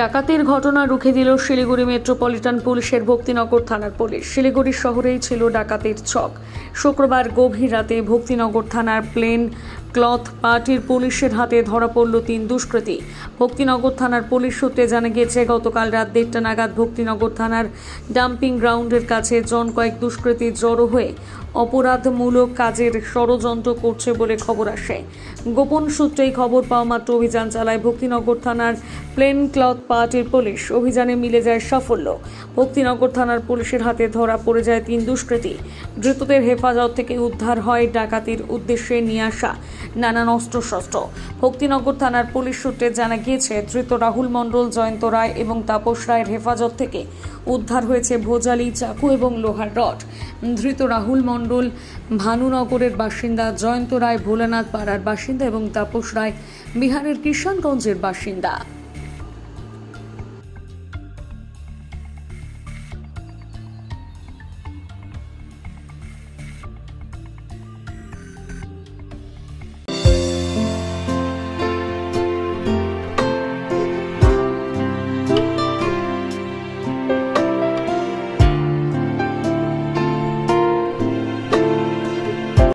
ডাকাতির ঘটনা রুখে দিল শিলিগুড়ি মেট্রোপলিটন পুলিশের ভক্তিনগর থানার পুলিশ। শিলিগুড়ি শহরেই ছিল ডাকাতির ছক। শুক্রবার গভীর রাতে ভক্তিনগর থানার প্লেন ক্লথ পার্টির পুলিশের হাতে ধরা পড়ল 3 দুষ্কৃতী। ভক্তিনগর থানার পুলিশ সূত্রে জানা গেছে, গতকাল রাত 1:30 নাগাদ ভক্তিনগর থানার ডাম্পিং গ্রাউন্ডের কাছে কয়েক দুষ্কৃতী জড়ো হয়ে অপরাধমূলক কাজের ষড়যন্ত্র করছে বলে খবর আসে। গোপন সূত্রেই খবর পাওয়া মাত্র অভিযান চালায় ভক্তিনগর থানার প্লেন ক্লথ পার্টির পুলিশ। অভিযানে মিলে যায় সাফল্য। ভক্তিনগর থানার পুলিশের হাতে ধরা পড়ে যায় 3 দুষ্কৃতী। ধৃতদের হেফাজত থেকে উদ্ধার হয় ডাকাতির উদ্দেশ্যে নিয়ে আসা নানান অস্ত্রশস্ত্র। ভক্তিনগর থানার পুলিশ সূত্রে জানা গিয়েছে, ধৃত রাহুল মণ্ডল, জয়ন্ত রায় এবং তাপস রায়ের হেফাজত থেকে উদ্ধার হয়েছে ভোজালি, চাকু এবং লোহার রড। ধৃত রাহুল মণ্ডল ভানুনগরের বাসিন্দা, জয়ন্ত রায় ভোলানাথ পাড়ার বাসিন্দা এবং তাপস রায় বিহারের কিষানগঞ্জের বাসিন্দা।